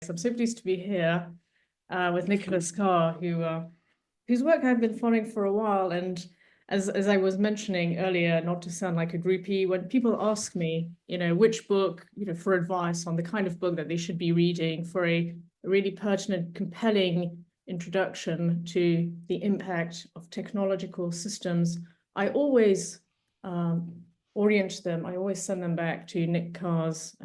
I'm so pleased to be here with Nicholas Carr, whose work I've been following for a while. And as I was mentioning earlier, not to sound like a groupie, when people ask me, which book, for advice on the kind of book that they should be reading for a really pertinent, compelling introduction to the impact of technological systems, I always orient them. I always send them back to Nick Carr's,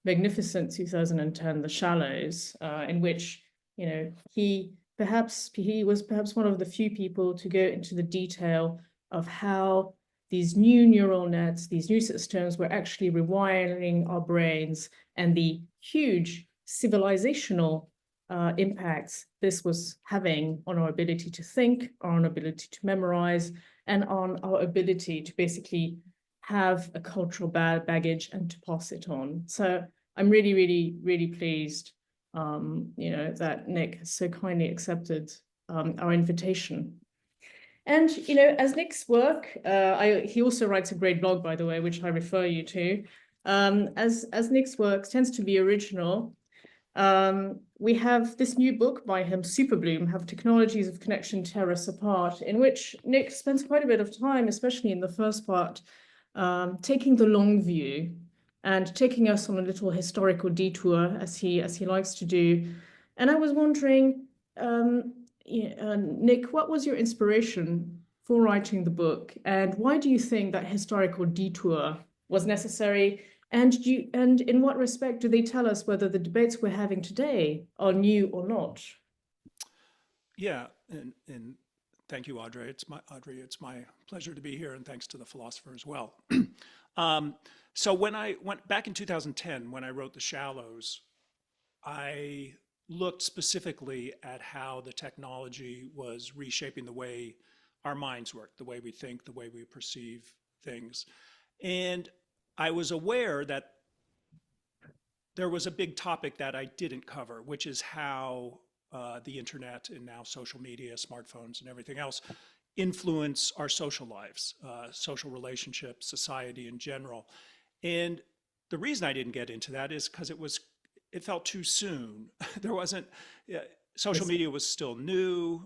magnificent 2010 The Shallows, in which he was perhaps one of the few people to go into the detail of how these new neural nets, these new systems, were actually rewiring our brains, and the huge civilizational impacts this was having on our ability to think, on our ability to memorize, and on our ability to basically have a cultural baggage and to pass it on. So I'm really, really, really pleased, that Nick has so kindly accepted our invitation. And, as Nick's work, he also writes a great blog, by the way, which I refer you to. As Nick's work tends to be original, we have this new book by him, Superbloom, How Technologies of Connection Tear Us Apart, in which Nick spends quite a bit of time, especially in the first part, taking the long view and taking us on a little historical detour, as he likes to do. And I was wondering, Nick, what was your inspiration for writing the book, and why do you think that historical detour was necessary? And in what respect do they tell us whether the debates we're having today are new or not? Yeah, and thank you, Audrey. It's my pleasure to be here, and thanks to the philosopher as well. So when I went back in 2010, when I wrote The Shallows, I looked specifically at how the technology was reshaping the way our minds work, the way we think, the way we perceive things. And I was aware that there was a big topic that I didn't cover, which is how the internet and now social media, smartphones, and everything else influence our social lives, social relationships, society in general. And the reason I didn't get into that is because it felt too soon. There wasn't, social media was still new,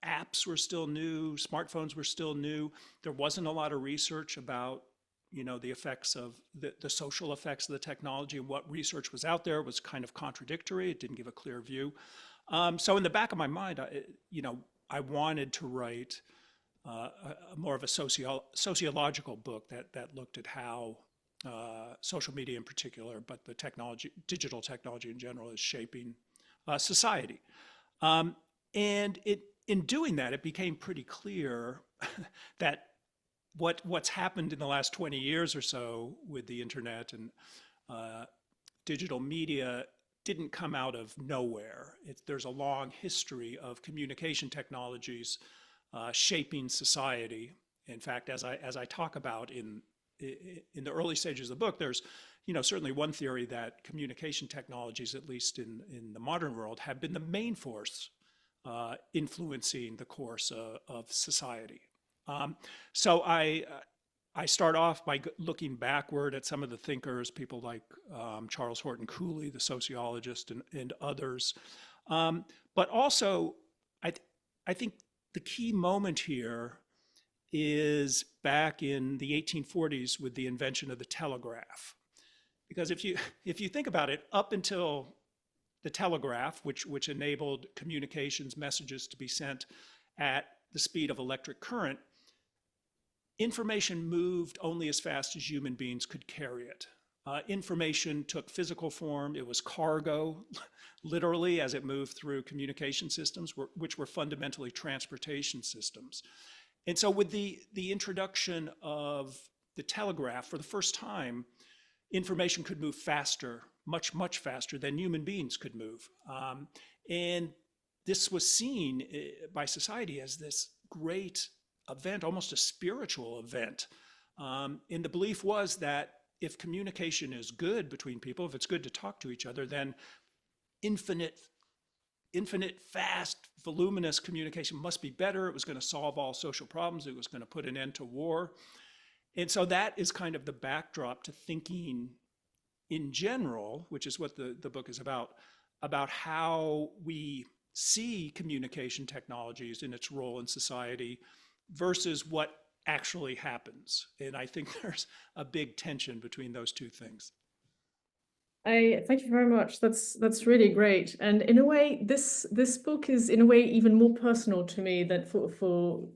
apps were still new, smartphones were still new. There wasn't a lot of research about the effects of the social effects of the technology, and what research was out there was kind of contradictory. It didn't give a clear view. So in the back of my mind, I wanted to write more of a sociological book that looked at how social media in particular, but the digital technology in general, is shaping society. And in doing that, it became pretty clear that what's happened in the last 20 years or so with the internet and digital media didn't come out of nowhere. There's a long history of communication technologies shaping society. In fact, as I talk about in the early stages of the book, there's certainly one theory that communication technologies, at least in the modern world, have been the main force influencing the course of society. So I start off by looking backward at some of the thinkers, people like Charles Horton Cooley, the sociologist, and others. But also, I think the key moment here is back in the 1840s with the invention of the telegraph. Because if you think about it, up until the telegraph, which enabled communications, messages to be sent at the speed of electric current, information moved only as fast as human beings could carry it. Information took physical form. It was cargo, literally, as it moved through communication systems, which were fundamentally transportation systems. And so with the introduction of the telegraph, for the first time, information could move faster, much, much faster than human beings could move. And this was seen by society as this great event, almost a spiritual event. And the belief was that if communication is good between people, if it's good to talk to each other, then infinite, fast, voluminous communication must be better. It was going to solve all social problems. It was going to put an end to war. And so that is kind of the backdrop to thinking in general, which is what the book is about about how we see communication technologies in its role in society versus what actually happens. And I think there's a big tension between those two things. I thank you very much. That's really great. And in a way, this book is in a way even more personal to me than for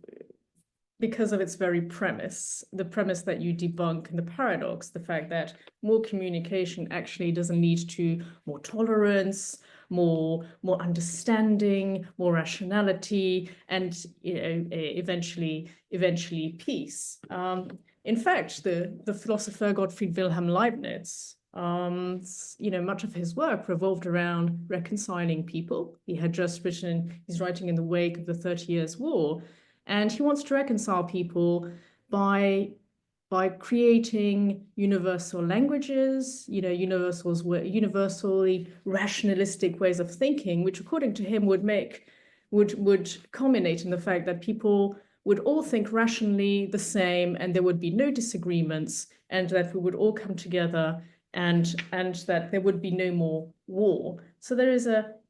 because of its very premise, the premise that you debunk and the paradox, the fact that more communication actually doesn't lead to more tolerance, more understanding, more rationality, and eventually peace. In fact, the philosopher Gottfried Wilhelm Leibniz, much of his work revolved around reconciling people. He had just written, he's writing in the wake of the 30 Years' War, and he wants to reconcile people by creating universal languages, universally rationalistic ways of thinking, which according to him would culminate in the fact that people would all think rationally the same, and there would be no disagreements, and that we would all come together, and that there would be no more war. So there is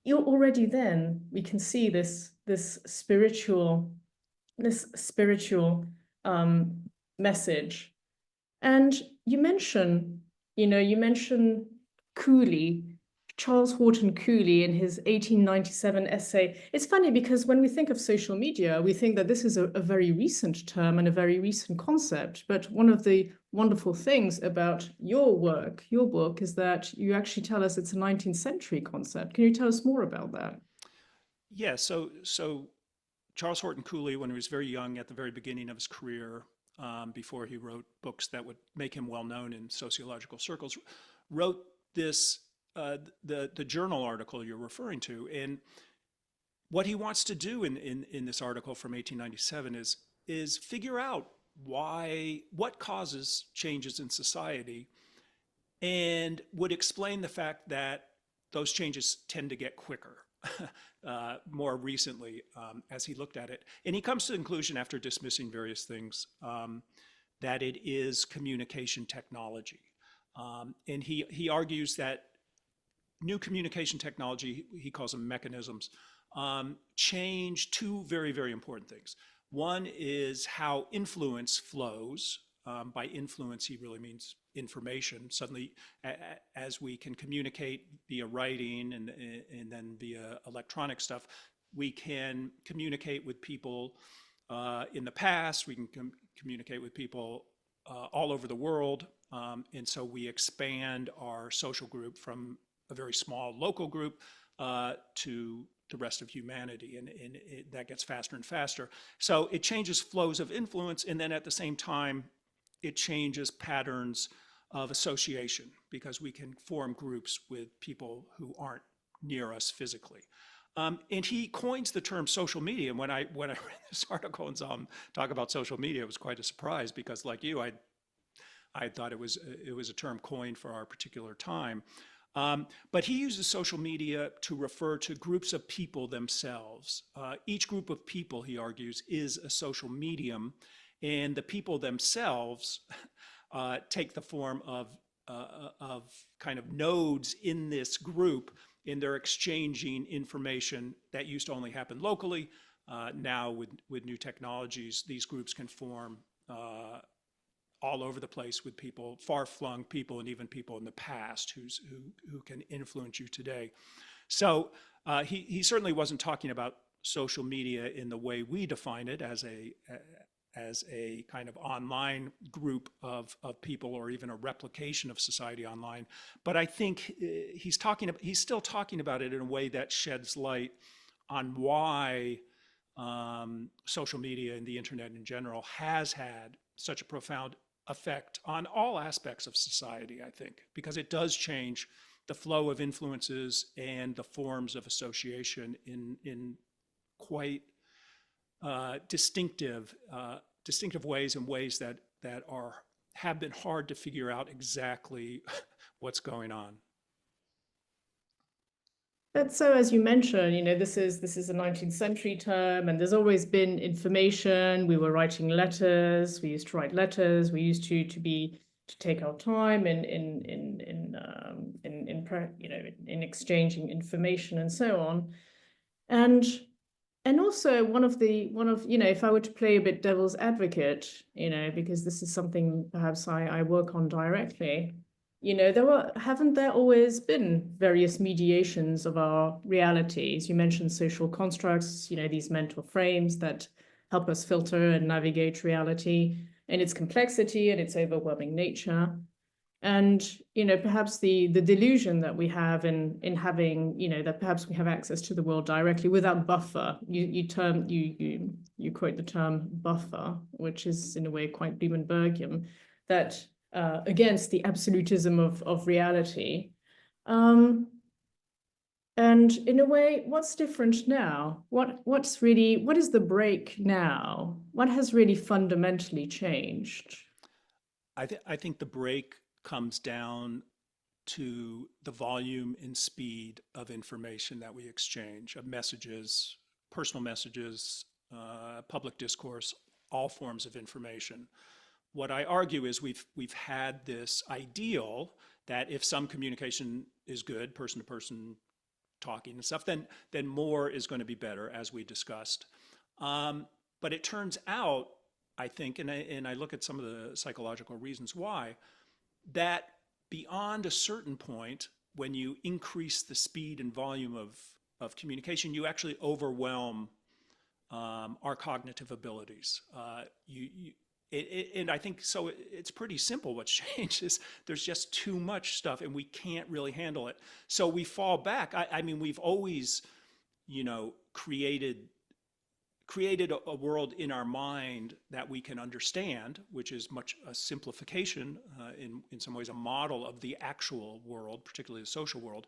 already then we can see this spiritual message. And you mention Cooley, Charles Horton Cooley, in his 1897 essay. It's funny because when we think of social media, we think that this is a very recent term and a very recent concept. But one of the wonderful things about your work, your book, is that you actually tell us it's a 19th century concept. Can you tell us more about that? Yeah, so Charles Horton Cooley, when he was very young, at the very beginning of his career, before he wrote books that would make him well known in sociological circles, wrote this the journal article you're referring to. And what he wants to do in this article from 1897 is figure out what causes changes in society, and would explain the fact that those changes tend to get quicker. More recently, as he looked at it. And he comes to the conclusion, after dismissing various things, that it is communication technology. And he argues that new communication technology, he calls them mechanisms, change two very, very important things. One is how influence flows. By influence, he really means information. Suddenly, as we can communicate via writing and then via electronic stuff, we can communicate with people in the past. We can communicate with people all over the world. And so we expand our social group from a very small local group to the rest of humanity, and that gets faster and faster. So it changes flows of influence, and then at the same time, it changes patterns of association, because we can form groups with people who aren't near us physically. And he coins the term social media. And when I read this article and saw him talk about social media, it was quite a surprise, because like you, I thought it was a term coined for our particular time. But he uses social media to refer to groups of people themselves. Each group of people, he argues, is a social medium, and the people themselves take the form of kind of nodes in this group, and they're exchanging information that used to only happen locally. Now with new technologies, these groups can form all over the place with people, far-flung people, and even people in the past who can influence you today. So he certainly wasn't talking about social media in the way we define it, as a kind of online group of people, or even a replication of society online. But I think he's still talking about it in a way that sheds light on why social media and the internet in general has had such a profound effect on all aspects of society, I think, because it does change the flow of influences and the forms of association in quite distinctive ways, and ways that have been hard to figure out exactly what's going on. But so, as you mentioned, this is a 19th century term, and there's always been information. We were writing letters. We used to write letters. We used to be to take our time in exchanging information and so on. And also one of if I were to play a bit devil's advocate, because this is something perhaps I work on directly, haven't there always been various mediations of our realities? You mentioned social constructs, these mental frames that help us filter and navigate reality and its complexity and its overwhelming nature. And perhaps the delusion that we have in having, that perhaps we have access to the world directly without buffer. You quote the term buffer, which is in a way quite Blumenbergian, that against the absolutism of reality. And in a way, what's different now? What is the break now? What has really fundamentally changed? I think the break comes down to the volume and speed of information that we exchange, of messages, personal messages, public discourse, all forms of information. What I argue is we've had this ideal that if some communication is good, person to person talking and stuff, then more is going to be better, as we discussed. But it turns out, I think, and I look at some of the psychological reasons why, that beyond a certain point, when you increase the speed and volume of communication, you actually overwhelm our cognitive abilities. And I think so. It's pretty simple. What's changed is there's just too much stuff, and we can't really handle it. So we fall back. I mean, we've always, created a world in our mind that we can understand, which is much a simplification, in some ways, a model of the actual world, particularly the social world.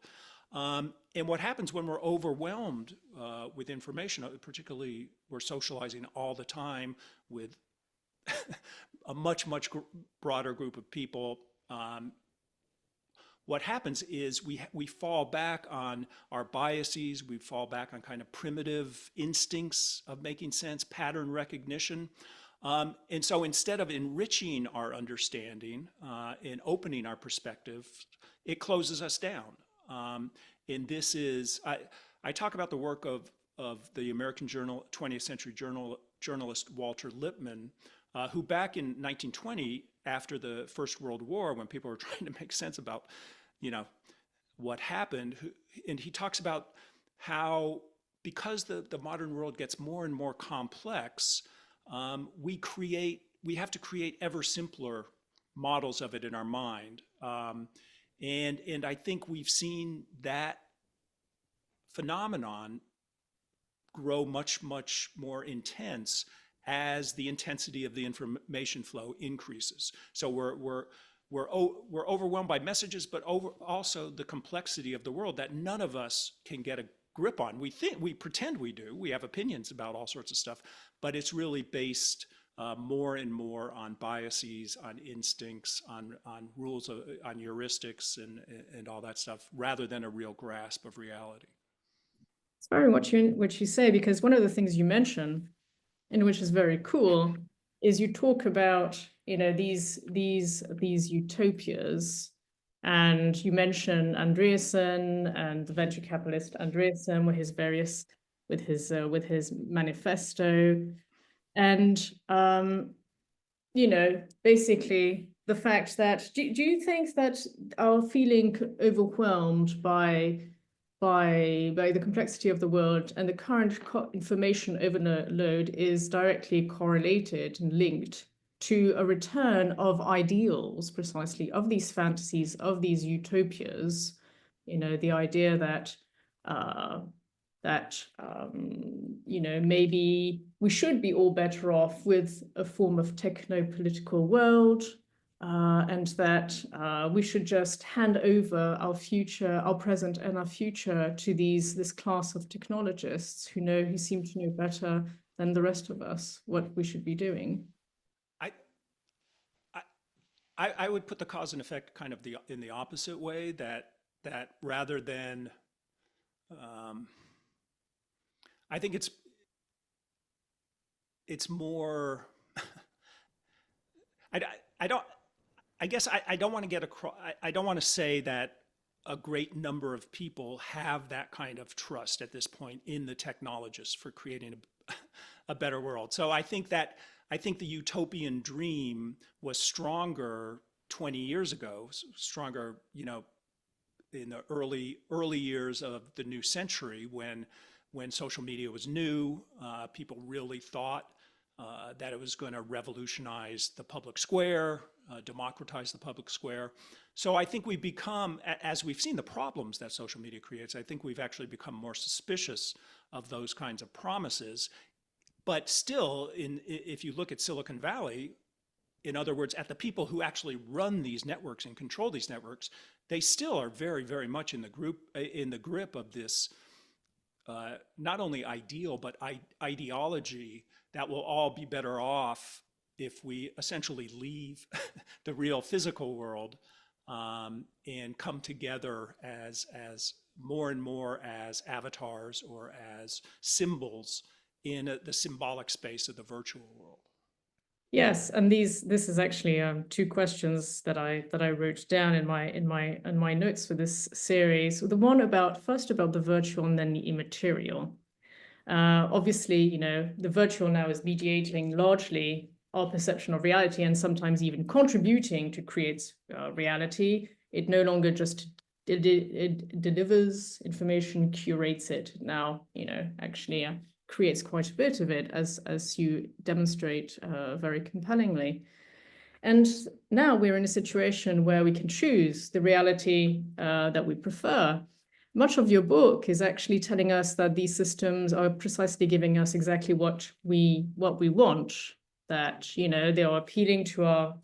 And what happens when we're overwhelmed with information, particularly we're socializing all the time with a much broader group of people. What happens is we fall back on our biases, we fall back on kind of primitive instincts of making sense, pattern recognition. And so instead of enriching our understanding and opening our perspective, it closes us down. And this is, I talk about the work of the American 20th century journalist Walter Lippmann, who back in 1920, after the First World War, when people were trying to make sense about, what happened, and he talks about how, because the modern world gets more and more complex, we have to create ever simpler models of it in our mind. And I think we've seen that phenomenon grow much more intense as the intensity of the information flow increases. So we're overwhelmed by messages, but also the complexity of the world that none of us can get a grip on. We pretend we do. We have opinions about all sorts of stuff, but it's really based more and more on biases, on instincts, on rules, on heuristics, and all that stuff, rather than a real grasp of reality. It's very much what you say, because one of the things you mention, and which is very cool, is you talk about these utopias, and you mention Andreessen and the venture capitalist Andreessen with his manifesto, and basically the fact that do you think that our feeling overwhelmed by the complexity of the world and the current information overload is directly correlated and linked to a return of ideals, precisely, of these fantasies, of these utopias, the idea that maybe we should be all better off with a form of techno-political world, and that we should just hand over our future, our present and our future to this class of technologists who seem to know better than the rest of us what we should be doing. I would put the cause and effect kind of in the opposite way, that rather than I think it's more I I guess I don't want to get across, I don't want to say that a great number of people have that kind of trust at this point in the technologists for creating a better world. So I think the utopian dream was stronger 20 years ago, stronger, you know, in the early years of the new century when social media was new. People really thought that it was going to revolutionize the public square, democratize the public square. So I think we've become, as we've seen the problems that social media creates, I think we've actually become more suspicious of those kinds of promises. But still, if you look at Silicon Valley, in other words, at the people who actually run these networks and control these networks, they still are very, very much in the grip of this not only ideal but ideology that we'll all be better off if we essentially leave the real physical world and come together as more and more as avatars or as symbols in the symbolic space of the virtual world. Yes, and this is actually two questions that I wrote down in my notes for this series. The one first about the virtual and then the immaterial. Obviously, you know, the virtual now is mediating largely our perception of reality and sometimes even contributing to create reality. It no longer just it delivers information, curates it. Now, you know, actually creates quite a bit of it, as you demonstrate very compellingly. And now we're in a situation where we can choose the reality that we prefer. Much of your book is actually telling us that these systems are precisely giving us exactly what we want, that, you know, they are appealing to our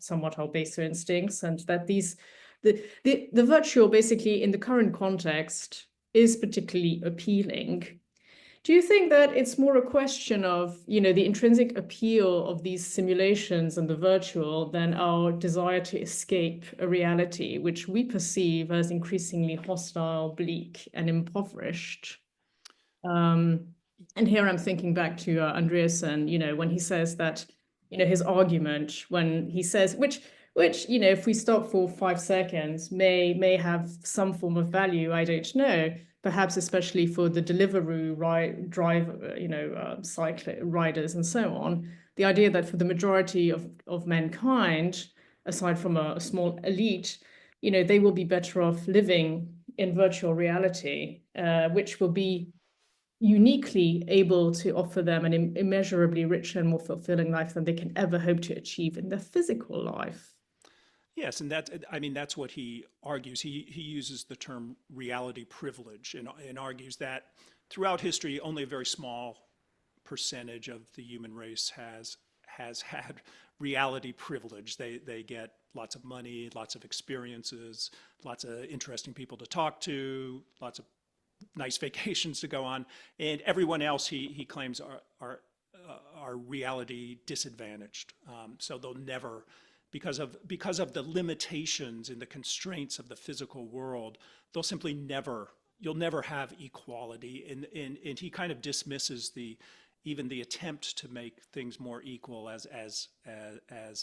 baser instincts, and that the virtual basically in the current context is particularly appealing. Do you think that it's more a question of, you know, the intrinsic appeal of these simulations and the virtual than our desire to escape a reality which we perceive as increasingly hostile, bleak, and impoverished? And here I'm thinking back to Andreasen, you know, when he says that, you know, his argument when he says, which, you know, if we stop for 5 seconds, may have some form of value, I don't know. Perhaps especially for the Deliveroo cycle riders and so on. The idea that for the majority of mankind, aside from a small elite, you know, they will be better off living in virtual reality, which will be uniquely able to offer them an immeasurably richer and more fulfilling life than they can ever hope to achieve in their physical life. Yes, and that's what he argues. He uses the term reality privilege and argues that throughout history, only a very small percentage of the human race has had reality privilege. They get lots of money, lots of experiences, lots of interesting people to talk to, lots of nice vacations to go on, and everyone else he claims are reality disadvantaged. So they'll never, because of the limitations and the constraints of the physical world, they'll simply you'll never have equality. And he kind of dismisses even the attempt to make things more equal as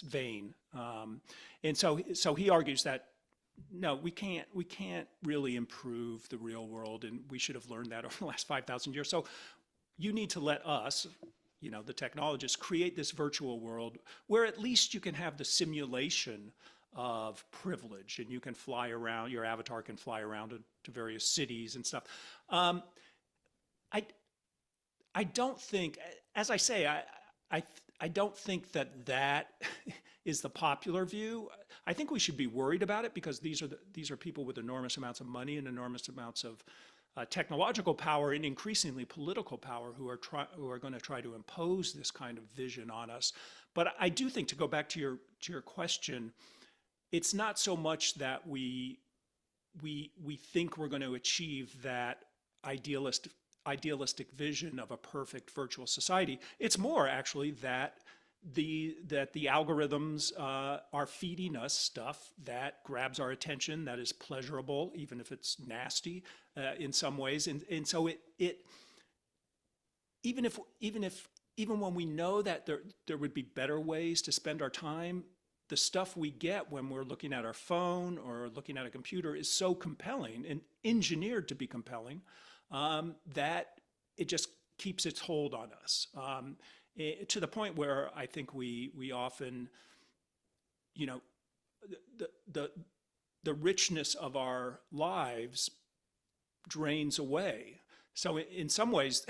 vain. And so he argues that no, we can't really improve the real world, and we should have learned that over the last 5,000 years. So you need to let us, you know, the technologists, create this virtual world where at least you can have the simulation of privilege, and you can fly around, your avatar can fly around to various cities and stuff. I don't think, as I say, I don't think that is the popular view. I think we should be worried about it because these are people with enormous amounts of money and enormous amounts of technological power and increasingly political power who are going to try to impose this kind of vision on us. But I do think, to go back to your question, it's not so much that we think we're going to achieve that idealistic vision of a perfect virtual society. It's more actually that the algorithms are feeding us stuff that grabs our attention, that is pleasurable, even if it's nasty in some ways. And so even when we know that there would be better ways to spend our time, the stuff we get when we're looking at our phone or looking at a computer is so compelling and engineered to be compelling, that it just keeps its hold on us, to the point where I think we often, you know, the richness of our lives drains away. So in some ways,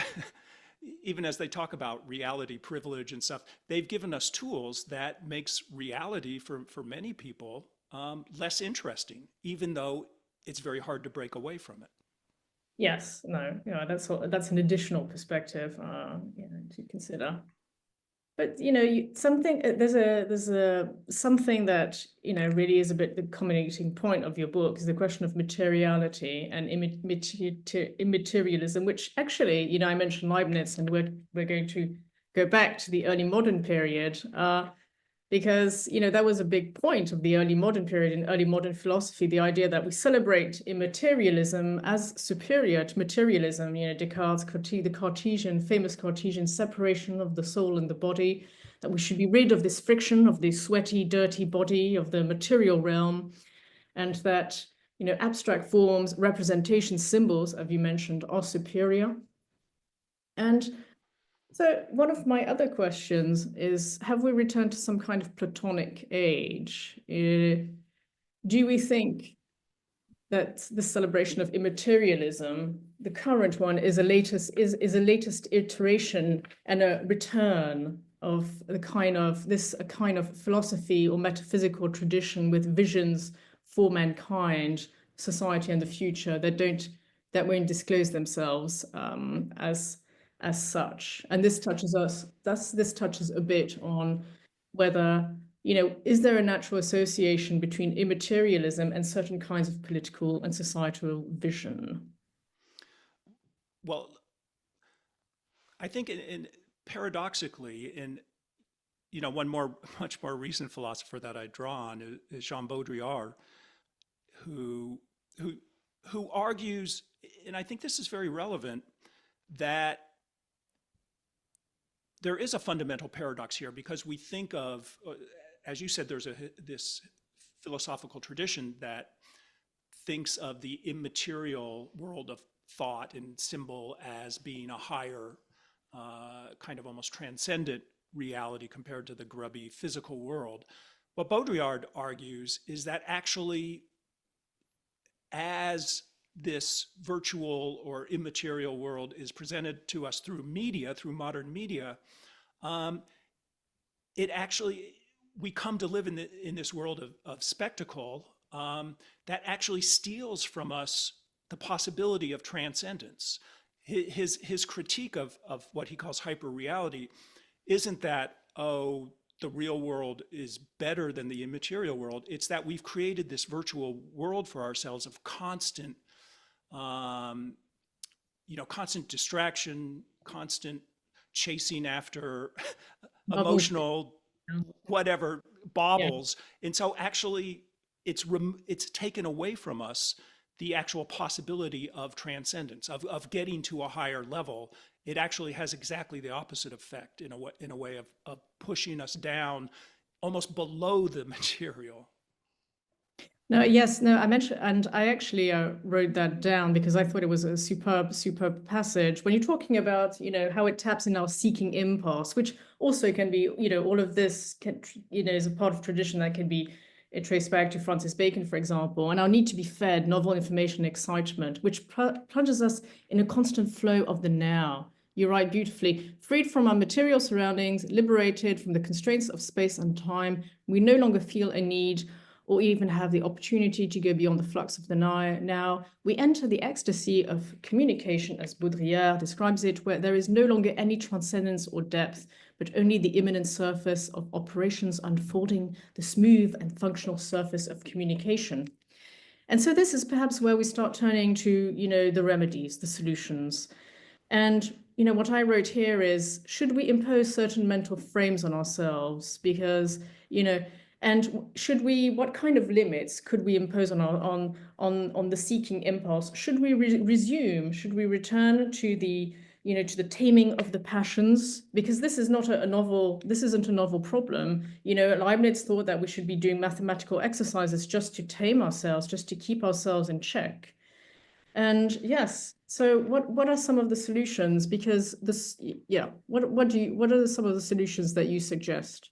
even as they talk about reality privilege and stuff, they've given us tools that makes reality for many people less interesting, even though it's very hard to break away from it. Yes, no, yeah, that's an additional perspective, to consider. But there's a something that really is a bit the culminating point of your book is the question of materiality and immaterialism, which actually, I mentioned Leibniz, and we're going to go back to the early modern period, because that was a big point of the early modern period in early modern philosophy, the idea that we celebrate immaterialism as superior to materialism. Descartes, the famous Cartesian separation of the soul and the body, that we should be rid of this friction of the sweaty, dirty body of the material realm, and that abstract forms, representations, symbols, as you mentioned, are superior. And so one of my other questions is, have we returned to some kind of Platonic age? Do we think that the celebration of immaterialism, the current one, is a latest iteration and a return of a kind of philosophy or metaphysical tradition with visions for mankind, society, and the future that won't disclose themselves as such? And this touches a bit on whether, is there a natural association between immaterialism and certain kinds of political and societal vision? Well, I think paradoxically, one much more recent philosopher that I draw on is Jean Baudrillard, who argues, and I think this is very relevant, that there is a fundamental paradox here, because we think of, as you said, there's this philosophical tradition that thinks of the immaterial world of thought and symbol as being a higher, kind of almost transcendent reality compared to the grubby physical world. What Baudrillard argues is that actually, as this virtual or immaterial world is presented to us through media, through modern media, we come to live in this world of spectacle that actually steals from us the possibility of transcendence. His critique of what he calls hyperreality isn't that, oh, the real world is better than the immaterial world. It's that we've created this virtual world for ourselves of constant constant distraction, constant chasing after emotional whatever baubles. Yeah. And so actually it's taken away from us the actual possibility of transcendence, of getting to a higher level. It actually has exactly the opposite effect in a way of pushing us down almost below the material. No, yes, no, I mentioned, and I actually wrote that down because I thought it was a superb passage. When you're talking about, how it taps in our seeking impulse, which also can be, all of this can, is a part of tradition that can be traced back to Francis Bacon, for example, and our need to be fed novel information and excitement, which plunges us in a constant flow of the now. You write beautifully, freed from our material surroundings, liberated from the constraints of space and time, we no longer feel a need or even have the opportunity to go beyond the flux of the now. We enter the ecstasy of communication, as Baudrillard describes it, where there is no longer any transcendence or depth, but only the immanent surface of operations unfolding the smooth and functional surface of communication. And so this is perhaps where we start turning to, the remedies, the solutions. And, what I wrote here is, should we impose certain mental frames on ourselves? Because, and what kind of limits could we impose on the seeking impulse? Should we return to the to the taming of the passions, because this is not this isn't a novel problem. Leibniz thought that we should be doing mathematical exercises just to tame ourselves, just to keep ourselves in check. And yes, so what are some of the solutions? Because what are some of the solutions that you suggest?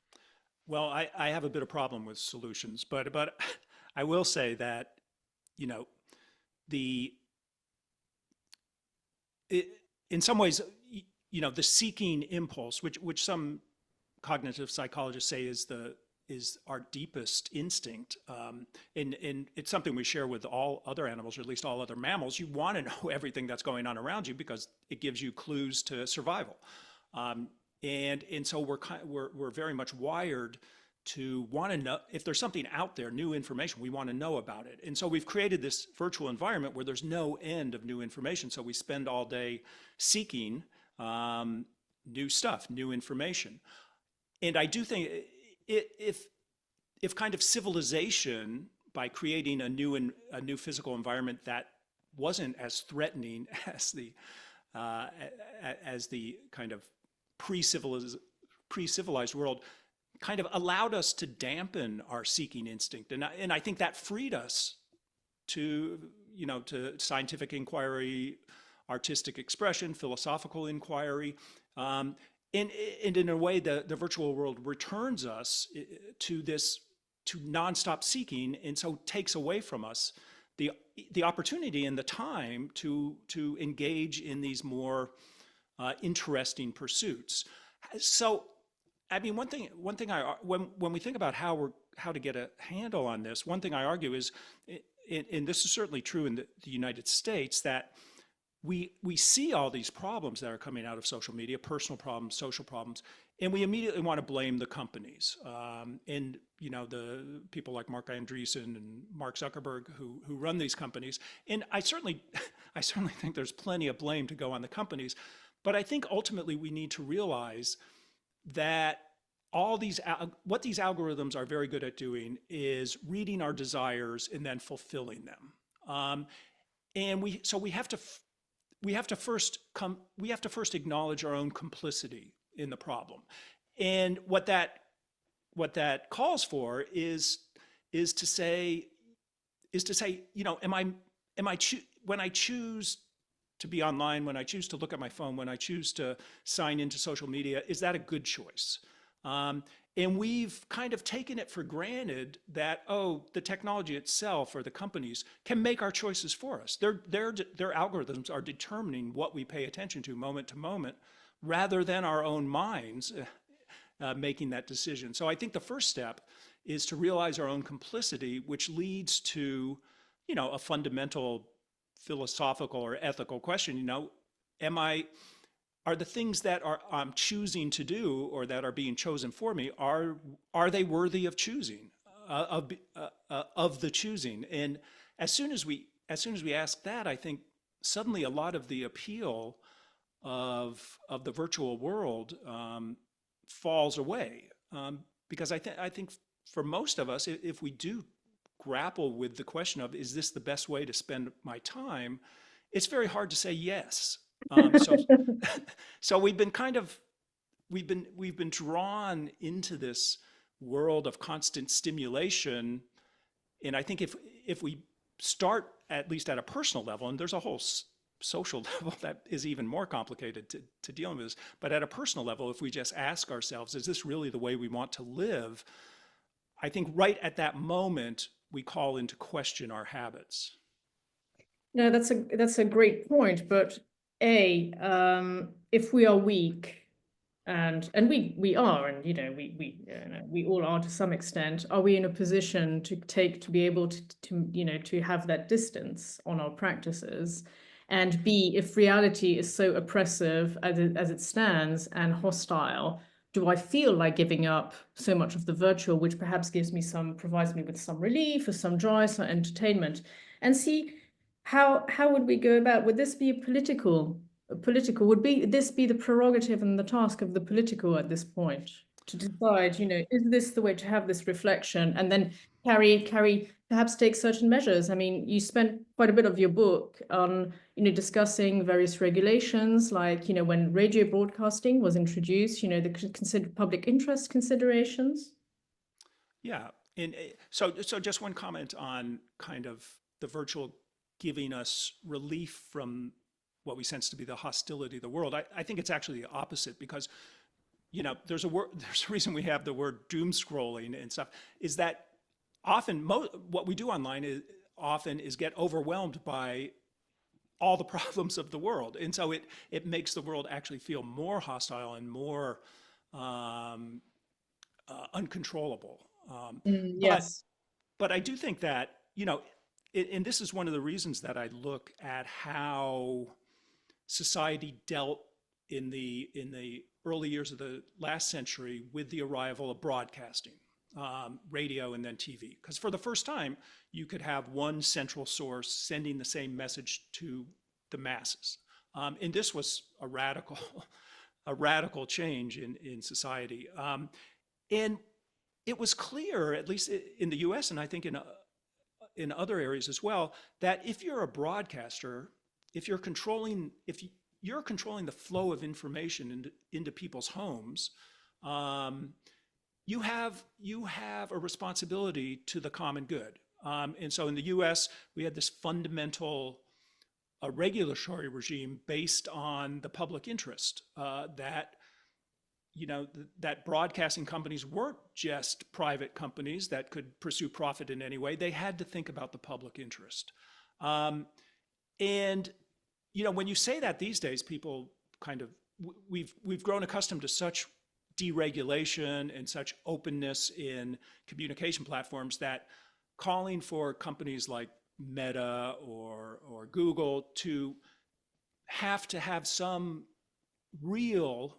Well, I have a bit of problem with solutions, but I will say that, you know, the it, in some ways, the seeking impulse, which some cognitive psychologists say is our deepest instinct, and it's something we share with all other animals, or at least all other mammals. You want to know everything that's going on around you because it gives you clues to survival, and so we're very much wired to want to know if there's something out there, new information, we want to know about it. And so we've created this virtual environment where there's no end of new information. So we spend all day seeking new stuff, new information. And I do think if kind of civilization, by creating a new physical environment that wasn't as threatening as the kind of pre-civilized world, kind of allowed us to dampen our seeking instinct, and I think that freed us to scientific inquiry, artistic expression, philosophical inquiry, and in a way the virtual world returns us to nonstop seeking, and so takes away from us the opportunity and the time to engage in these more interesting pursuits. So, I mean, one thing when we think about how to get a handle on this, one thing I argue is, and this is certainly true in the United States, that we see all these problems that are coming out of social media, personal problems, social problems, and we immediately want to blame the companies, and the people like Mark Andreessen and Mark Zuckerberg who run these companies. And I certainly think there's plenty of blame to go on the companies, but I think ultimately we need to realize that what these algorithms are very good at doing is reading our desires and then fulfilling them. And we have to first acknowledge our own complicity in the problem. And what that calls for is to say, when I choose to be online, when I choose to look at my phone, when I choose to sign into social media, is that a good choice? And we've kind of taken it for granted that, the technology itself or the companies can make our choices for us. Their algorithms are determining what we pay attention to moment, rather than our own minds making that decision. So I think the first step is to realize our own complicity, which leads to, a fundamental philosophical or ethical question. Are the things that I'm choosing to do, or that are being chosen for me, are they worthy of choosing, of the choosing? And as soon as we ask that, I think suddenly a lot of the appeal of the virtual world falls away, because I think for most of us, if we do grapple with the question of, is this the best way to spend my time, it's very hard to say yes. So we've been drawn into this world of constant stimulation, and I think if we start at least at a personal level, and there's a whole social level that is even more complicated to deal with this, but at a personal level, if we just ask ourselves, is this really the way we want to live? I think right at that moment we call into question our habits. No, that's a great point. But if we are weak, and we are, and we all are to some extent, are we in a position to be able to have that distance on our practices? And B, if reality is so oppressive as it stands and hostile, do I feel like giving up so much of the virtual, which perhaps provides me with some relief or some joy, some entertainment? And see, how would we go about? Would this be this be the prerogative and the task of the political at this point? to decide, is this the way to have this reflection, and then carry, perhaps take certain measures. I mean, you spent quite a bit of your book on, discussing various regulations, like, when radio broadcasting was introduced, the considered public interest considerations. Yeah, and so just one comment on kind of the virtual giving us relief from what we sense to be the hostility of the world. I think it's actually the opposite, because there's a reason we have the word doom scrolling and stuff, is that often what we do online is get overwhelmed by all the problems of the world, and so it makes the world actually feel more hostile and more uncontrollable. But Yes. but I do think that, and this is one of the reasons that I look at how society dealt in the early years of the last century with the arrival of broadcasting, radio and then TV. Because for the first time, you could have one central source sending the same message to the masses. And this was a radical change in society. And it was clear, at least in the US, and I think in other areas as well, that if you're a broadcaster, if you're controlling the flow of information into people's homes, you have a responsibility to the common good. And so in the US, we had this fundamental regulatory regime based on the public interest, that that broadcasting companies weren't just private companies that could pursue profit in any way. They had to think about the public interest. And when you say that these days, people kind of, we've grown accustomed to such deregulation and such openness in communication platforms that calling for companies like Meta or Google to have some real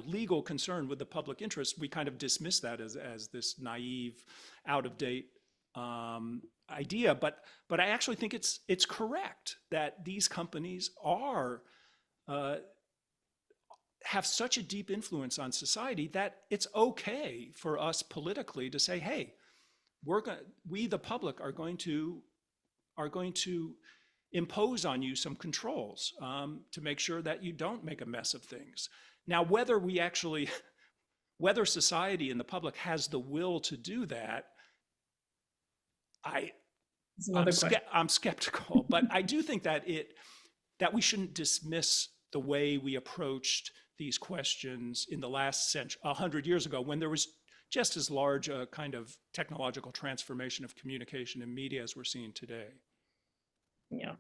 legal concern with the public interest, we kind of dismiss that as this naive, out of date idea. But I actually think it's correct that these companies have such a deep influence on society that it's okay for us politically to say, hey, we the public are going to impose on you some controls, to make sure that you don't make a mess of things. Now, whether society and the public has the will to do that, I'm skeptical. But I do think that we shouldn't dismiss the way we approached these questions in the last century, 100 years ago, when there was just as large a kind of technological transformation of communication and media as we're seeing today. Yeah.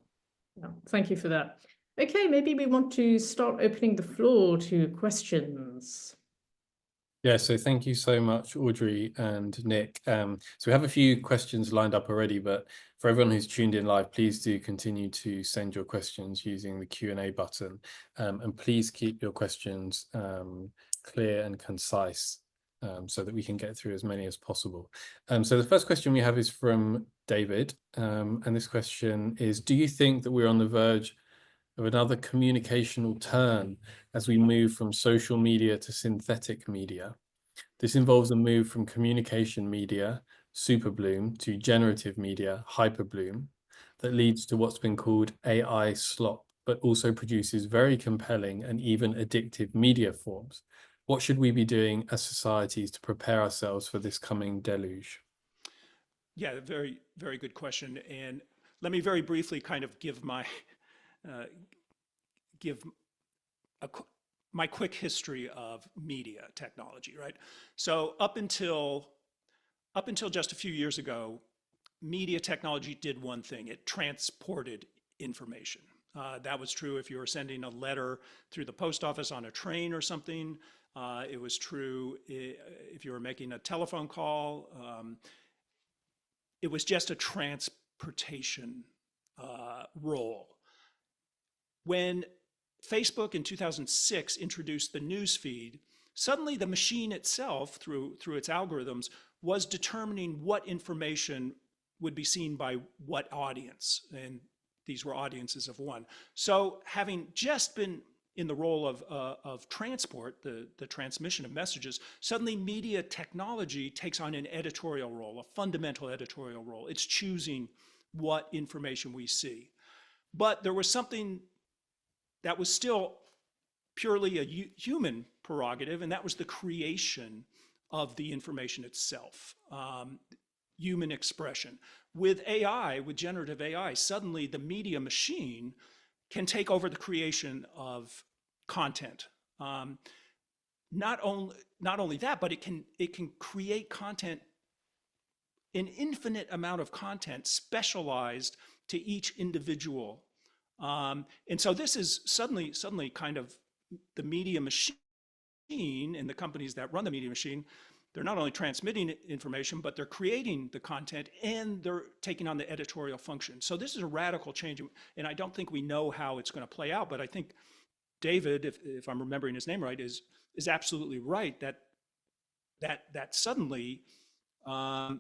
Thank you for that. Okay, maybe we want to start opening the floor to questions. Yeah, so thank you so much, Audrey and Nick. So we have a few questions lined up already, but for everyone who's tuned in live, please do continue to send your questions using the Q&A button. And please keep your questions clear and concise, so that we can get through as many as possible. So the first question we have is from David. And this question is, do you think that we're on the verge of another communicational turn as we move from social media to synthetic media? This involves a move from communication media, Superbloom, to generative media, Hyperbloom, that leads to what's been called AI slop, but also produces very compelling and even addictive media forms. What should we be doing as societies to prepare ourselves for this coming deluge? Yeah, very, very good question. And let me very briefly kind of give my my quick history of media technology, right? So up until just a few years ago, media technology did one thing: it transported information. That was true if you were sending a letter through the post office on a train or something. It was true if you were making a telephone call. It was just a transportation role. When Facebook in 2006 introduced the news feed, suddenly the machine itself, through its algorithms, was determining what information would be seen by what audience, and these were audiences of one. So having just been in the role of transport, the transmission of messages, suddenly media technology takes on an editorial role, a fundamental editorial role. It's choosing what information we see. But there was something that was still purely a human prerogative, and that was the creation of the information itself, human expression. With AI, with generative AI, suddenly the media machine can take over the creation of content. Not only that, but it can create content, an infinite amount of content specialized to each individual. And so this is suddenly kind of the media machine, and the companies that run the media machine, they're not only transmitting information, but they're creating the content and they're taking on the editorial function. So this is a radical change, and I don't think we know how it's going to play out, but I think David, if I'm remembering his name right, is absolutely right that suddenly the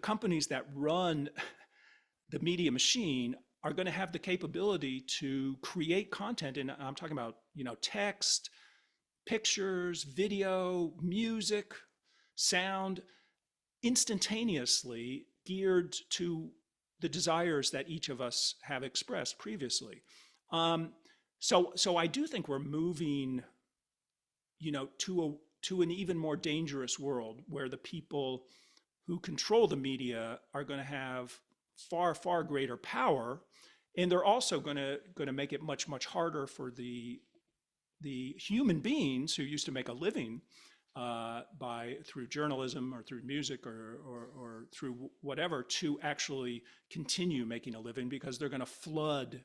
companies that run the media machine are going to have the capability to create content, and I'm talking about, text, pictures, video, music, sound, instantaneously geared to the desires that each of us have expressed previously. So I do think we're moving, to an even more dangerous world where the people who control the media are going to have far, far greater power, and they're also going to make it much, much harder for the human beings who used to make a living through journalism or through music or through whatever to actually continue making a living, because they're going to flood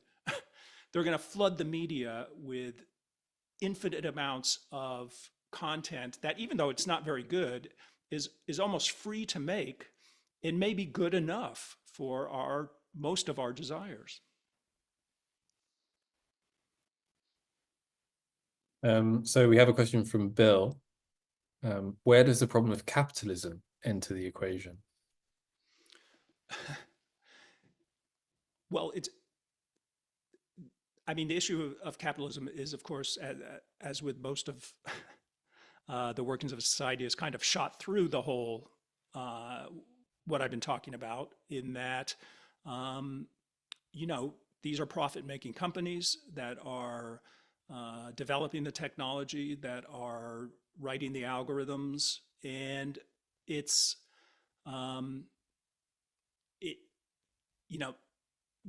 the media with infinite amounts of content that, even though it's not very good, is almost free to make and may be good enough for most of our desires. So we have a question from Bill. Where does the problem of capitalism enter the equation? Well, the issue of capitalism is, of course, as with most of the workings of society, is kind of shot through the whole, what I've been talking about, in that, these are profit-making companies that are developing the technology, that are writing the algorithms, and it's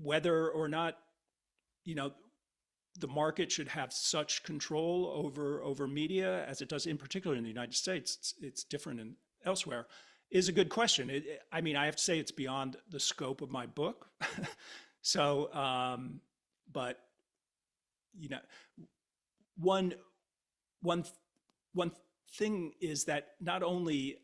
whether or not the market should have such control over media as it does, in particular in the United States. It's different in elsewhere, is a good question. I have to say it's beyond the scope of my book. So, but one thing is that not only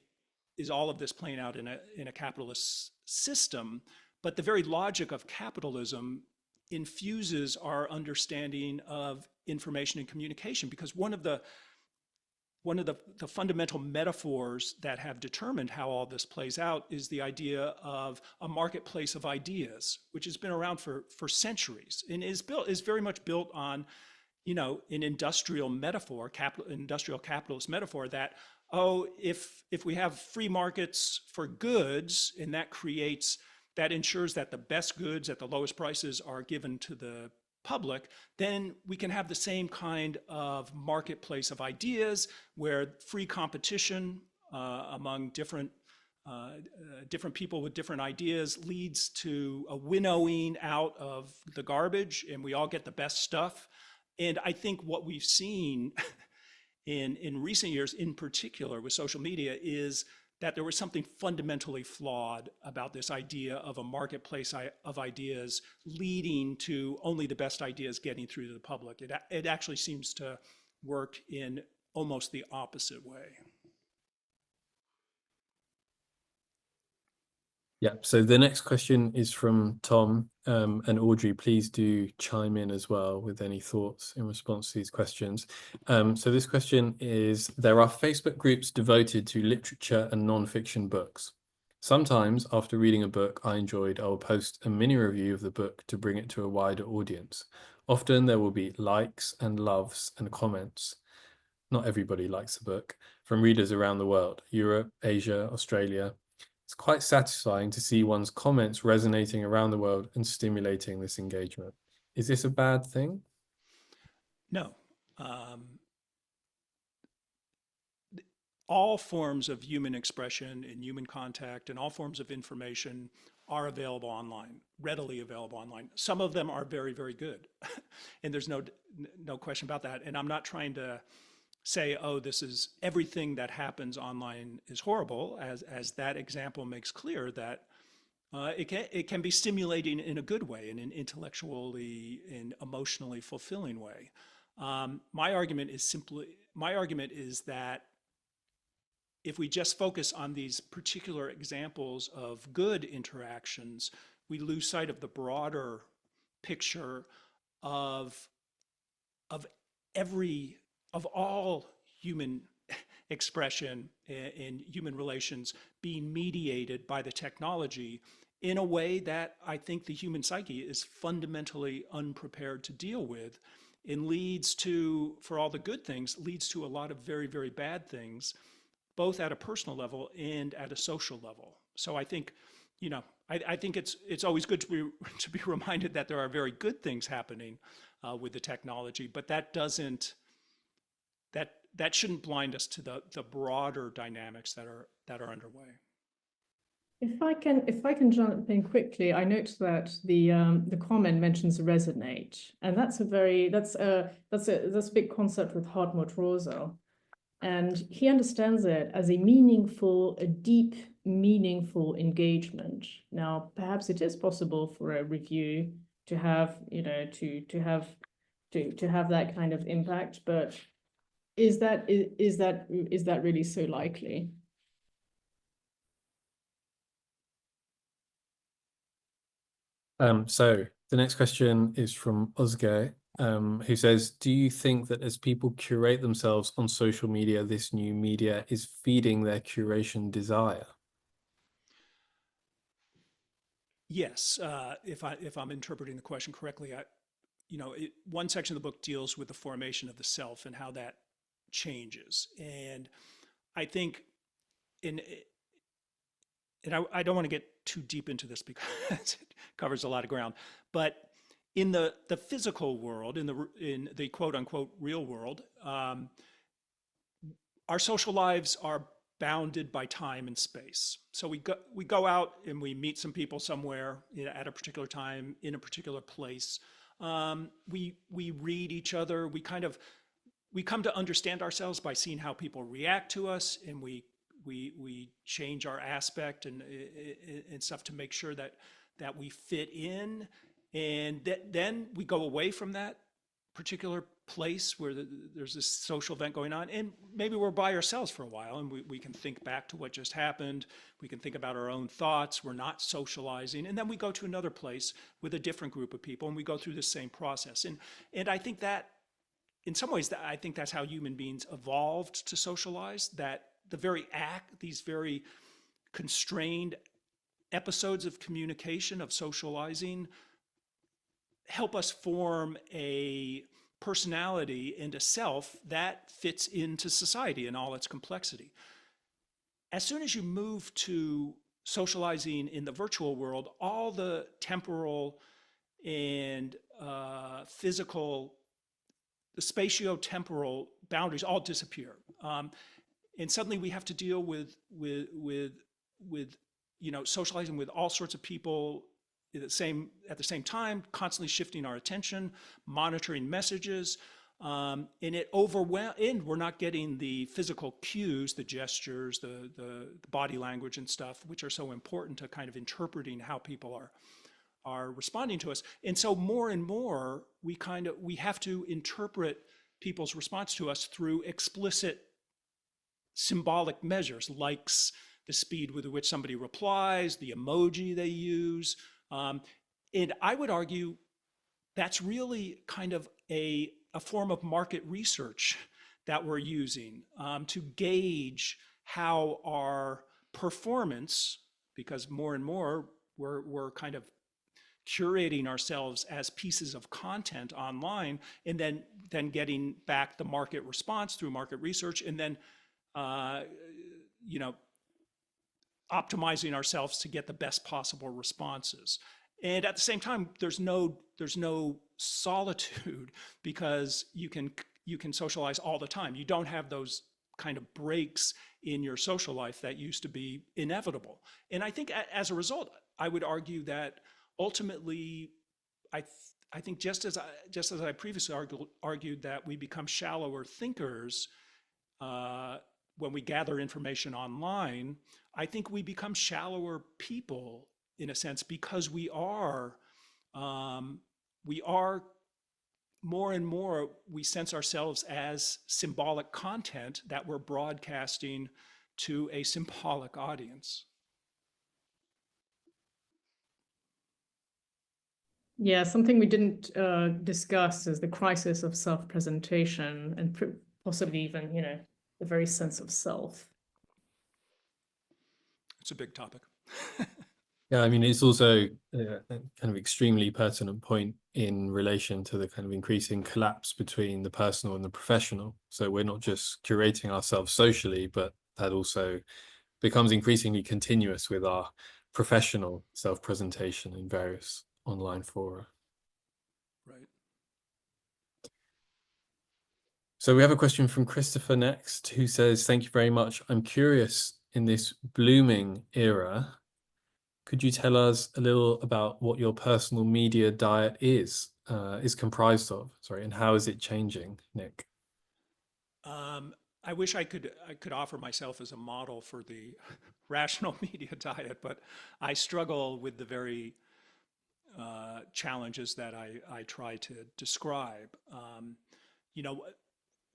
is all of this playing out in a capitalist system, but the very logic of capitalism infuses our understanding of information and communication, because one of the fundamental metaphors that have determined how all this plays out is the idea of a marketplace of ideas, which has been around for centuries and is very much built on, an industrial metaphor, industrial capitalist metaphor, that, if we have free markets for goods, and that ensures that the best goods at the lowest prices are given to the public, then we can have the same kind of marketplace of ideas where free competition among different people with different ideas leads to a winnowing out of the garbage, and we all get the best stuff. And I think what we've seen in recent years, in particular with social media, is that there was something fundamentally flawed about this idea of a marketplace of ideas leading to only the best ideas getting through to the public. It actually seems to work in almost the opposite way. Yeah, so the next question is from Tom, and Audrey, please do chime in as well with any thoughts in response to these questions. So this question is, there are Facebook groups devoted to literature and non-fiction books. Sometimes after reading a book I enjoyed, I will post a mini review of the book to bring it to a wider audience. Often there will be likes and loves and comments. Not everybody likes the book, from readers around the world, Europe, Asia, Australia. It's quite satisfying to see one's comments resonating around the world and stimulating this engagement. Is this a bad thing? No. All forms of human expression and human contact and all forms of information are available online, readily available online. Some of them are very, very good. And there's no question about that. And I'm not trying to say, oh, this is everything that happens online is horrible, as that example makes clear that it can be stimulating in a good way, in an intellectually and emotionally fulfilling way. My argument is that if we just focus on these particular examples of good interactions, we lose sight of the broader picture of all human expression and human relations being mediated by the technology in a way that I think the human psyche is fundamentally unprepared to deal with, and leads to, for all the good things, leads to a lot of very, very bad things, both at a personal level and at a social level. So I think, I think it's always good to be reminded that there are very good things happening with the technology, but that shouldn't blind us to the broader dynamics that are underway. If I can jump in quickly, I note that the comment mentions resonate, and that's a big concept with Hartmut Rosa. And he understands it as a deep, meaningful engagement. Now, perhaps it is possible for a review to have, to have that kind of impact, but is that really so likely? So the next question is from Ozge, who says, do you think that as people curate themselves on social media, this new media is feeding their curation desire? Yes, if I'm interpreting the question correctly, one section of the book deals with the formation of the self and how that changes. And I think I don't want to get too deep into this because it covers a lot of ground, but in the physical world, in the quote unquote real world, our social lives are bounded by time and space. So we go out and we meet some people somewhere at a particular time in a particular place. We read each other. We come to understand ourselves by seeing how people react to us, and we change our aspect and stuff to make sure that we fit in, and then we go away from that particular place where there's this social event going on, and maybe we're by ourselves for a while, and we can think back to what just happened. We can think about our own thoughts. We're not socializing, and then we go to another place with a different group of people, and we go through the same process. And I think that in some ways, I think that's how human beings evolved to socialize, that these very constrained episodes of communication, of socializing, help us form a personality and a self that fits into society in all its complexity. As soon as you move to socializing in the virtual world, all the temporal and physical, the spatio-temporal boundaries all disappear. And suddenly we have to deal with socializing with all sorts of people at the same time, constantly shifting our attention, monitoring messages, and we're not getting the physical cues, the gestures, the body language and stuff, which are so important to kind of interpreting how people are responding to us. And so more and more, we have to interpret people's response to us through explicit symbolic measures, likes, the speed with which somebody replies, the emoji they use. And I would argue that's really kind of a form of market research that we're using to gauge how our performance, because more and more we're kind of curating ourselves as pieces of content online, and then getting back the market response through market research, and then you know, optimizing ourselves to get the best possible responses. And at the same time, there's no solitude, because you can socialize all the time. You don't have those kind of breaks in your social life that used to be inevitable. And I think as a result, I would argue that ultimately, I think just as I previously argued that we become shallower thinkers when we gather information online, I think we become shallower people in a sense, because we are more and more, we sense ourselves as symbolic content that we're broadcasting to a symbolic audience. Yeah, something we didn't discuss is the crisis of self-presentation, and possibly even, you know, the very sense of self. It's a big topic. Yeah, I mean, it's also a kind of extremely pertinent point in relation to the kind of increasing collapse between the personal and the professional. So we're not just curating ourselves socially, but that also becomes increasingly continuous with our professional self-presentation in various online fora. Right. So we have a question from Christopher next, who says, "Thank you very much. I'm curious, in this blooming era, could you tell us a little about what your personal media diet is comprised of? Sorry, and how is it changing, Nick?" I wish I could offer myself as a model for the rational media diet, but I struggle with the very challenges that I try to describe. You know,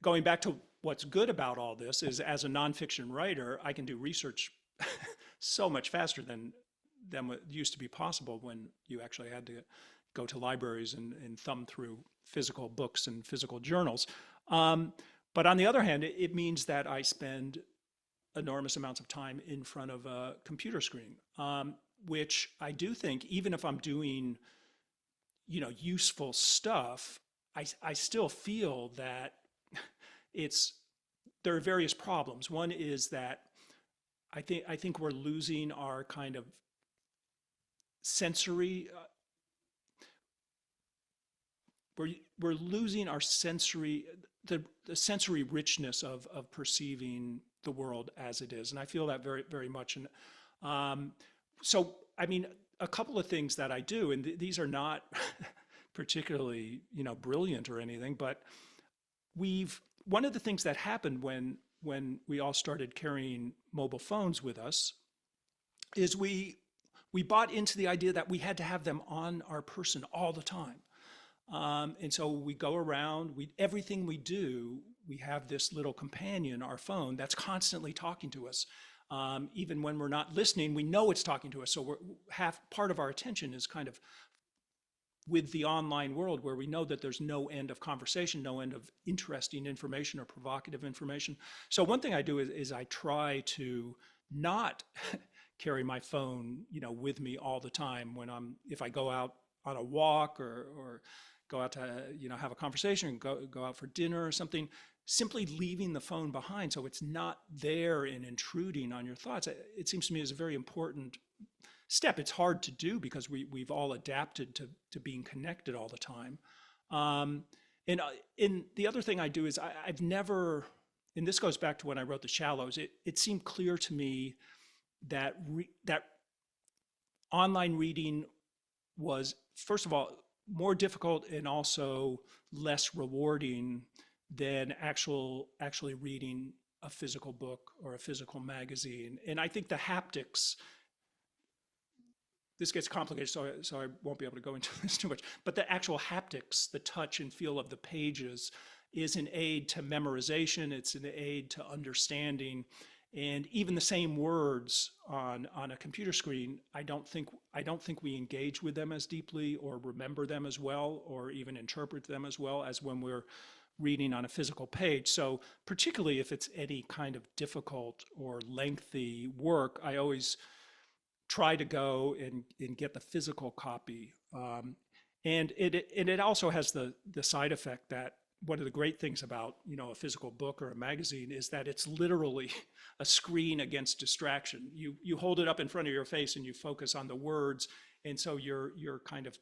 going back to what's good about all this is, as a nonfiction writer, I can do research so much faster than what used to be possible when you actually had to go to libraries and thumb through physical books and physical journals. But on the other hand, it means that I spend enormous amounts of time in front of a computer screen, which I do think, even if I'm doing, you know, useful stuff, I still feel that there are various problems. One is that I think we're losing our kind of sensory. We're losing our sensory, the sensory richness of perceiving the world as it is, and I feel that very, very much. And so, I mean, a couple of things that I do, and these are not particularly, you know, brilliant or anything, but one of the things that happened when we all started carrying mobile phones with us is we bought into the idea that we had to have them on our person all the time. And so we go around, everything we do, we have this little companion, our phone, that's constantly talking to us. Even when we're not listening, we know it's talking to us. So part of our attention is kind of with the online world, where we know that there's no end of conversation, no end of interesting information or provocative information. So one thing I do is I try to not carry my phone, you know, with me all the time if I go out on a walk or go out to, you know, have a conversation, go out for dinner or something, simply leaving the phone behind so it's not there and intruding on your thoughts. It seems to me is a very important step. It's hard to do because we've all adapted to being connected all the time. And the other thing I do is I've never, and this goes back to when I wrote The Shallows, it seemed clear to me that online reading was, first of all, more difficult and also less rewarding than actually reading a physical book or a physical magazine. And I think the haptics, this gets complicated, so I won't be able to go into this too much, but the actual haptics, the touch and feel of the pages, is an aid to memorization, it's an aid to understanding. And even the same words on a computer screen, I don't think we engage with them as deeply or remember them as well or even interpret them as well as when we're reading on a physical page. So particularly if it's any kind of difficult or lengthy work, I always try to go and get the physical copy And it also has the side effect that one of the great things about, a physical book or a magazine is that it's literally a screen against distraction. You hold it up in front of your face and you focus on the words, and so you're kind of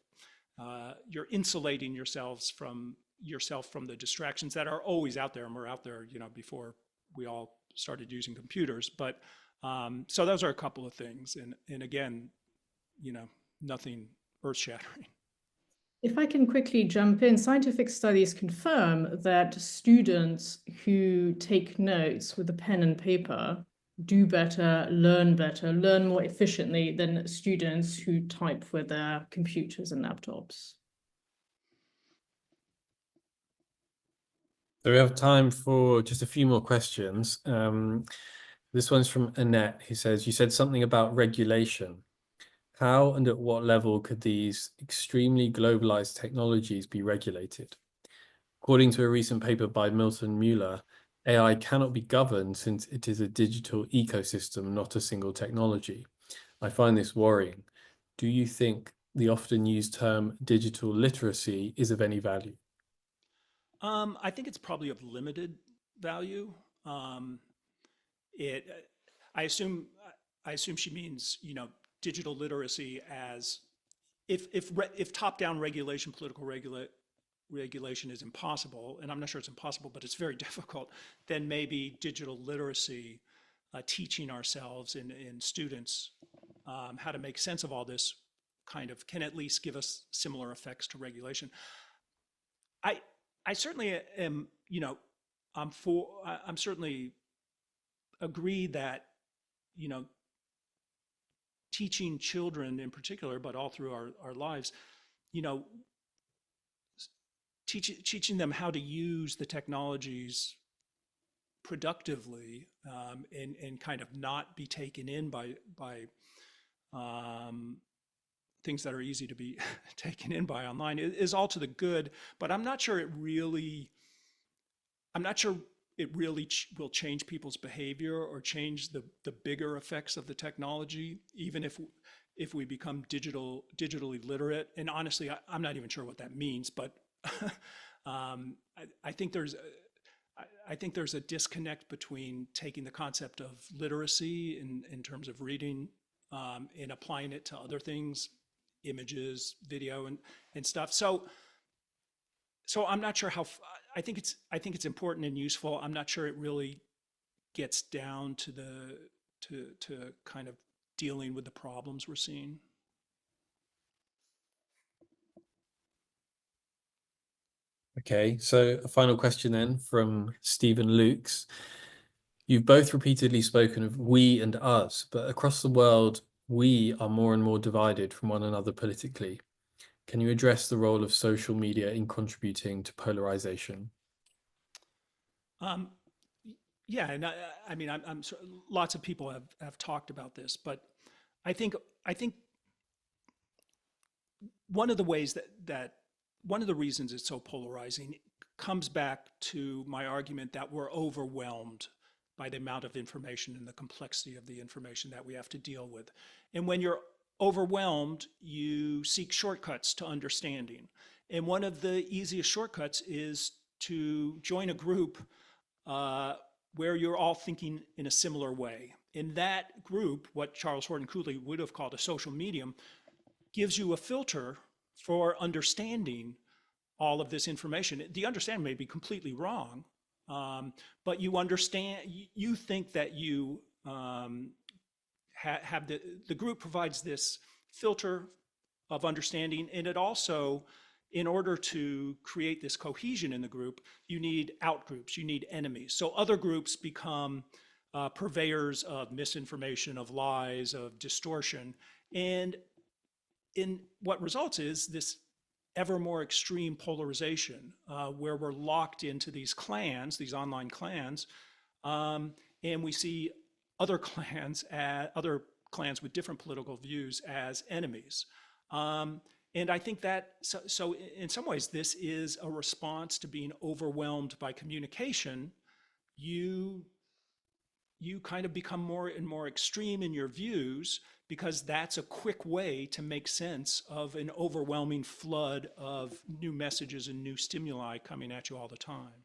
you're insulating yourself from the distractions that are always out there, and were out there, before we all started using computers. But so those are a couple of things, and again, nothing earth-shattering. If I can quickly jump in, scientific studies confirm that students who take notes with a pen and paper do better, learn more efficiently than students who type with their computers and laptops. So we have time for just a few more questions. This one's from Annette, who says, you said something about regulation. How and at what level could these extremely globalized technologies be regulated? According to a recent paper by Milton Mueller, AI cannot be governed since it is a digital ecosystem, not a single technology. I find this worrying. Do you think the often used term digital literacy is of any value? I think it's probably of limited value. It, I assume she means, digital literacy as if top-down regulation, political regulation is impossible, and I'm not sure it's impossible, but it's very difficult, then maybe digital literacy, teaching ourselves and students how to make sense of all this kind of can at least give us similar effects to regulation. I certainly am, I'm certainly agree that, teaching children in particular, but all through our lives, teaching them how to use the technologies productively, and kind of not be taken in by things that are easy to be taken in by online is all to the good. But I'm not sure it really will change people's behavior or change the bigger effects of the technology, even if we become digitally literate. And honestly, I'm not even sure what that means, but I think there's a disconnect between taking the concept of literacy in terms of reading, and applying it to other things, images, video, and stuff. So I'm not sure how. I think it's important and useful. I'm not sure it really gets down to to kind of dealing with the problems we're seeing. Okay, so a final question then from Stephen Lukes. You've both repeatedly spoken of we and us, but across the world, we are more and more divided from one another politically. Can you address the role of social media in contributing to polarization? Yeah, and I mean, I'm lots of people have talked about this, but I think one of the ways that one of the reasons it's so polarizing comes back to my argument that we're overwhelmed by the amount of information and the complexity of the information that we have to deal with. And when you're overwhelmed, you seek shortcuts to understanding. And one of the easiest shortcuts is to join a group where you're all thinking in a similar way. In that group, what Charles Horton Cooley would have called a social medium, gives you a filter for understanding all of this information. The understanding may be completely wrong, but you understand, you think that you have the group provides this filter of understanding, and it also, in order to create this cohesion in the group, you need outgroups, you need enemies. So other groups become purveyors of misinformation, of lies, of distortion. And in what results is this ever more extreme polarization, where we're locked into these clans, these online clans, and we see other clans with different political views as enemies. And I think that, so in some ways, this is a response to being overwhelmed by communication. You you kind of become more and more extreme in your views because that's a quick way to make sense of an overwhelming flood of new messages and new stimuli coming at you all the time.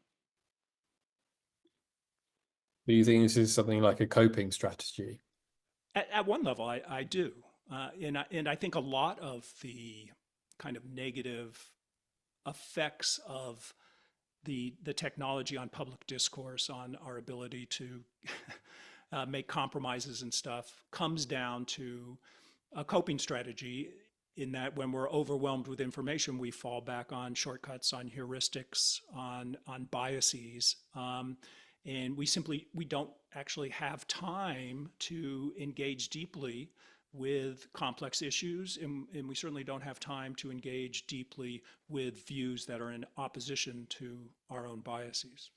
Do you think this is something like a coping strategy? At one level, I do. And I think a lot of the kind of negative effects of the technology on public discourse, on our ability to make compromises and stuff, comes down to a coping strategy, in that when we're overwhelmed with information, we fall back on shortcuts, on heuristics, on biases. And we don't actually have time to engage deeply with complex issues, and we certainly don't have time to engage deeply with views that are in opposition to our own biases.